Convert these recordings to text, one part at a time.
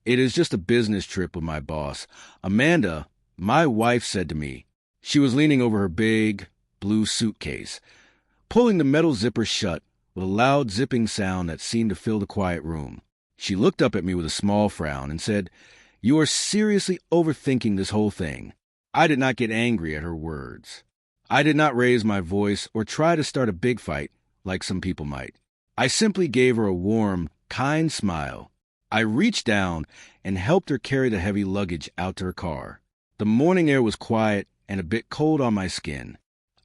It is just a business trip with my boss. Amanda, my wife, said to me. She was leaning over her big, blue suitcase, pulling the metal zipper shut with a loud zipping sound that seemed to fill the quiet room. She looked up at me with a small frown and said, "You are seriously overthinking this whole thing." I did not get angry at her words. I did not raise my voice or try to start a big fight like some people might. I simply gave her a warm, kind smile. I reached down and helped her carry the heavy luggage out to her car. The morning air was quiet and a bit cold on my skin.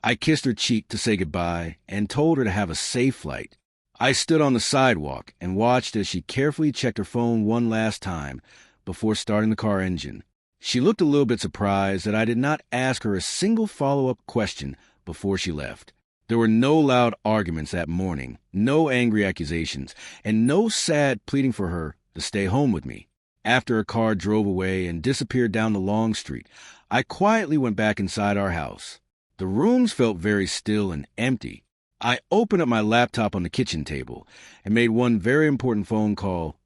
I kissed her cheek to say goodbye and told her to have a safe flight. I stood on the sidewalk and watched as she carefully checked her phone one last time before starting the car engine. She looked a little bit surprised that I did not ask her a single follow-up question before she left. There were no loud arguments that morning, no angry accusations, and no sad pleading for her to stay home with me. After her car drove away and disappeared down the long street, I quietly went back inside our house. The rooms felt very still and empty. I opened up my laptop on the kitchen table and made one very important phone call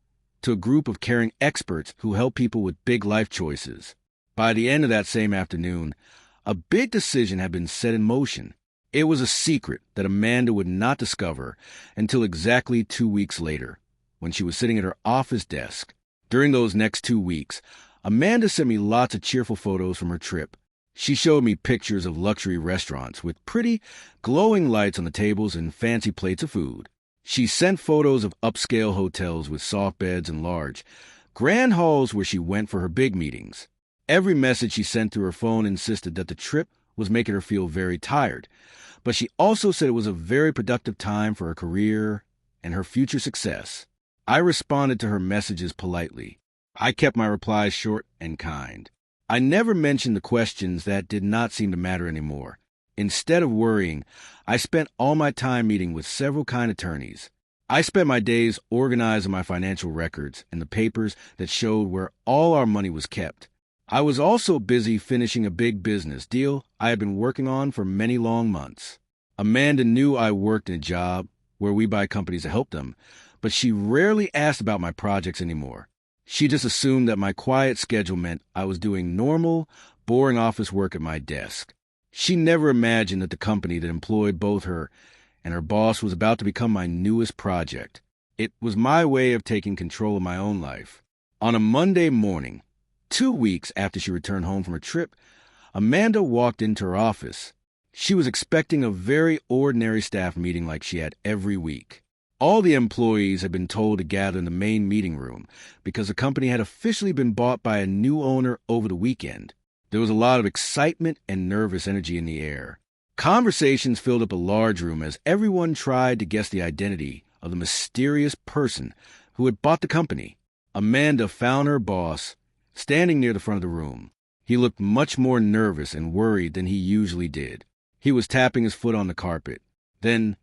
to a group of caring experts who help people with big life choices. By the end of that same afternoon, a big decision had been set in motion. It was a secret that Amanda would not discover until exactly 2 weeks later, when she was sitting at her office desk. During those next 2 weeks, Amanda sent me lots of cheerful photos from her trip. She showed me pictures of luxury restaurants with pretty, glowing lights on the tables and fancy plates of food. She sent photos of upscale hotels with soft beds and large, grand halls where she went for her big meetings. Every message she sent through her phone insisted that the trip was making her feel very tired, but she also said it was a very productive time for her career and her future success. I responded to her messages politely. I kept my replies short and kind. I never mentioned the questions that did not seem to matter anymore. Instead of worrying, I spent all my time meeting with several kind attorneys. I spent my days organizing my financial records and the papers that showed where all our money was kept. I was also busy finishing a big business deal I had been working on for many long months. Amanda knew I worked in a job where we buy companies to help them, but she rarely asked about my projects anymore. She just assumed that my quiet schedule meant I was doing normal, boring office work at my desk. She never imagined that the company that employed both her and her boss was about to become my newest project. It was my way of taking control of my own life. On a Monday morning, 2 weeks after she returned home from her trip, Amanda walked into her office. She was expecting a very ordinary staff meeting like she had every week. All the employees had been told to gather in the main meeting room because the company had officially been bought by a new owner over the weekend. There was a lot of excitement and nervous energy in the air. Conversations filled up a large room as everyone tried to guess the identity of the mysterious person who had bought the company. Amanda found her boss standing near the front of the room. He looked much more nervous and worried than he usually did. He was tapping his foot on the carpet. Then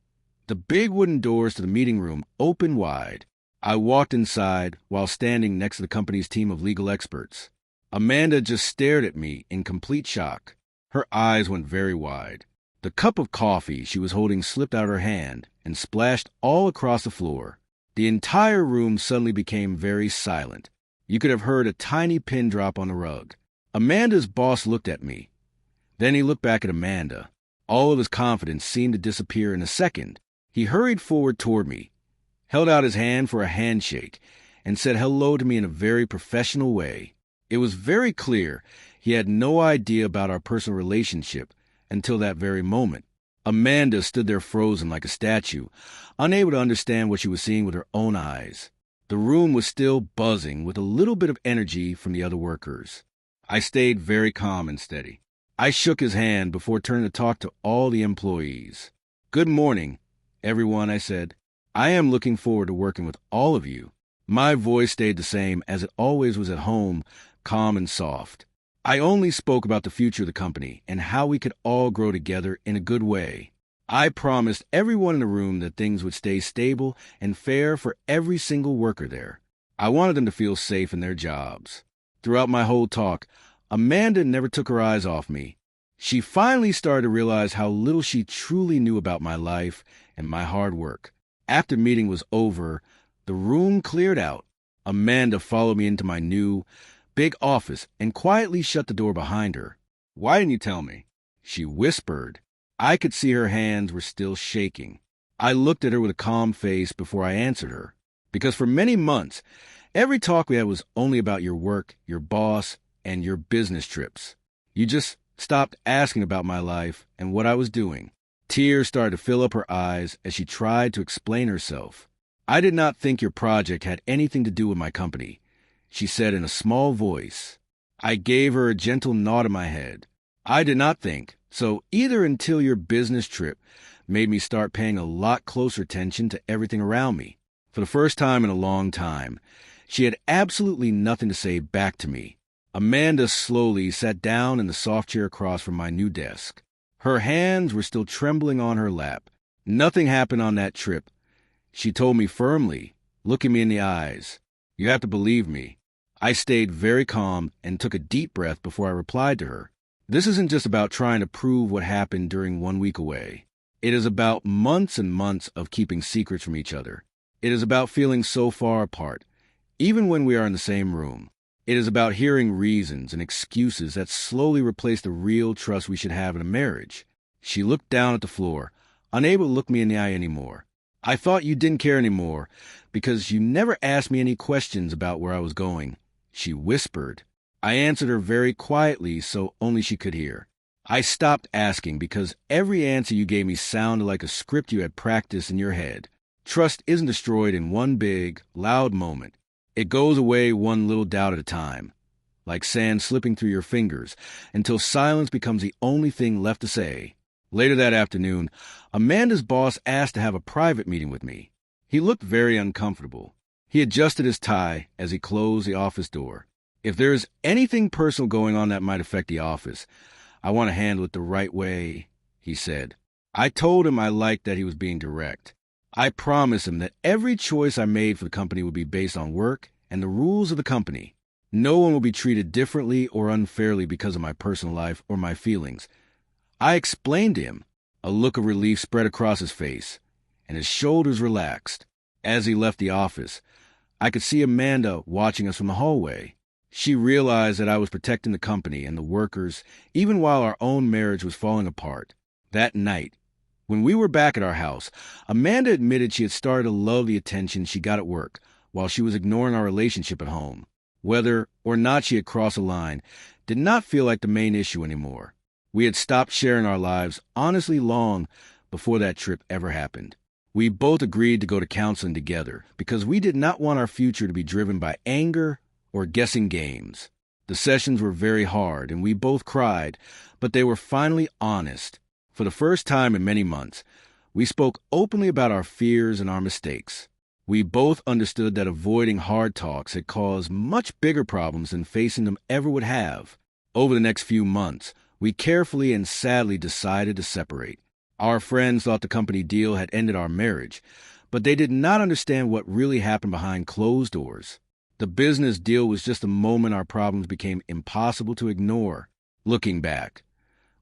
the big wooden doors to the meeting room opened wide. I walked inside while standing next to the company's team of legal experts. Amanda just stared at me in complete shock. Her eyes went very wide. The cup of coffee she was holding slipped out of her hand and splashed all across the floor. The entire room suddenly became very silent. You could have heard a tiny pin drop on the rug. Amanda's boss looked at me. Then he looked back at Amanda. All of his confidence seemed to disappear in a second. He hurried forward toward me, held out his hand for a handshake, and said hello to me in a very professional way. It was very clear he had no idea about our personal relationship until that very moment. Amanda stood there frozen like a statue, unable to understand what she was seeing with her own eyes. The room was still buzzing with a little bit of energy from the other workers. I stayed very calm and steady. I shook his hand before turning to talk to all the employees. "Good morning, everyone," I said. "I am looking forward to working with all of you." My voice stayed the same as it always was at home, calm and soft. I only spoke about the future of the company and how we could all grow together in a good way. I promised everyone in the room that things would stay stable and fair for every single worker there. I wanted them to feel safe in their jobs. Throughout my whole talk, Amanda never took her eyes off me. She finally started to realize how little she truly knew about my life and my hard work. After the meeting was over, the room cleared out. Amanda followed me into my new, big office and quietly shut the door behind her. "Why didn't you tell me?" she whispered. I could see her hands were still shaking. I looked at her with a calm face before I answered her. "Because for many months, every talk we had was only about your work, your boss, and your business trips. You just stopped asking about my life and what I was doing." Tears started to fill up her eyes as she tried to explain herself. "I did not think your project had anything to do with my company," she said in a small voice. I gave her a gentle nod of my head. "I did not think so either until your business trip made me start paying a lot closer attention to everything around me." For the first time in a long time, she had absolutely nothing to say back to me. Amanda slowly sat down in the soft chair across from my new desk. Her hands were still trembling on her lap. "Nothing happened on that trip," she told me firmly, looking me in the eyes. "You have to believe me." I stayed very calm and took a deep breath before I replied to her. "This isn't just about trying to prove what happened during 1 week away. It is about months and months of keeping secrets from each other. It is about feeling so far apart, even when we are in the same room. It is about hearing reasons and excuses that slowly replace the real trust we should have in a marriage." She looked down at the floor, unable to look me in the eye anymore. "I thought you didn't care anymore because you never asked me any questions about where I was going," she whispered. I answered her very quietly so only she could hear. "I stopped asking because every answer you gave me sounded like a script you had practiced in your head. Trust isn't destroyed in one big, loud moment. It goes away one little doubt at a time, like sand slipping through your fingers, until silence becomes the only thing left to say." Later that afternoon, Amanda's boss asked to have a private meeting with me. He looked very uncomfortable. He adjusted his tie as he closed the office door. "If there is anything personal going on that might affect the office, I want to handle it the right way," he said. I told him I liked that he was being direct. I promised him that every choice I made for the company would be based on work and the rules of the company. No one will be treated differently or unfairly because of my personal life or my feelings. I explained to him. A look of relief spread across his face, and his shoulders relaxed. As he left the office, I could see Amanda watching us from the hallway. She realized that I was protecting the company and the workers, even while our own marriage was falling apart. That night, when we were back at our house, Amanda admitted she had started to love the attention she got at work, while she was ignoring our relationship at home. Whether or not she had crossed a line did not feel like the main issue anymore. We had stopped sharing our lives honestly long before that trip ever happened. We both agreed to go to counseling together because we did not want our future to be driven by anger or guessing games. The sessions were very hard and we both cried, but they were finally honest. For the first time in many months, we spoke openly about our fears and our mistakes. We both understood that avoiding hard talks had caused much bigger problems than facing them ever would have. Over the next few months, we carefully and sadly decided to separate. Our friends thought the company deal had ended our marriage, but they did not understand what really happened behind closed doors. The business deal was just a moment our problems became impossible to ignore. Looking back,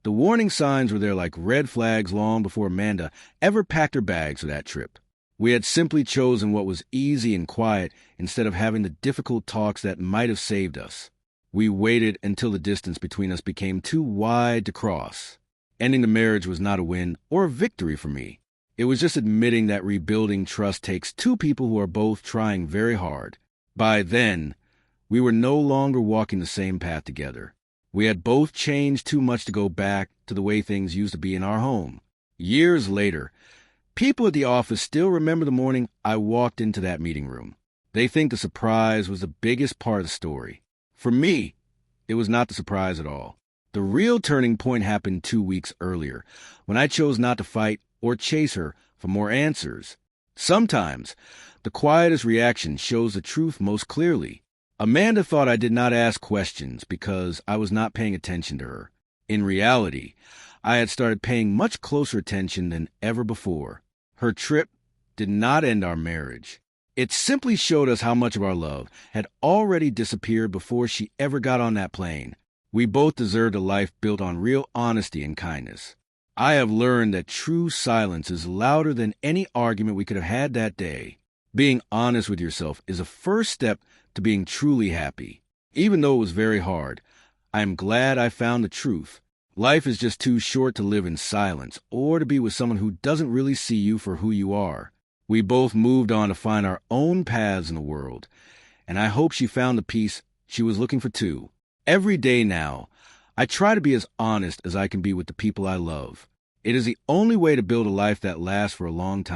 the warning signs were there like red flags long before Amanda ever packed her bags for that trip. We had simply chosen what was easy and quiet instead of having the difficult talks that might have saved us. We waited until the distance between us became too wide to cross. Ending the marriage was not a win or a victory for me. It was just admitting that rebuilding trust takes two people who are both trying very hard. By then, we were no longer walking the same path together. We had both changed too much to go back to the way things used to be in our home. Years later, people at the office still remember the morning I walked into that meeting room. They think the surprise was the biggest part of the story. For me, it was not the surprise at all. The real turning point happened 2 weeks earlier, when I chose not to fight or chase her for more answers. Sometimes, the quietest reaction shows the truth most clearly. Amanda thought I did not ask questions because I was not paying attention to her. In reality, I had started paying much closer attention than ever before. Her trip did not end our marriage. It simply showed us how much of our love had already disappeared before she ever got on that plane. We both deserved a life built on real honesty and kindness. I have learned that true silence is louder than any argument we could have had that day. Being honest with yourself is a first step to being truly happy. Even though it was very hard, I am glad I found the truth. Life is just too short to live in silence or to be with someone who doesn't really see you for who you are. We both moved on to find our own paths in the world, and I hope she found the peace she was looking for too. Every day now, I try to be as honest as I can be with the people I love. It is the only way to build a life that lasts for a long time.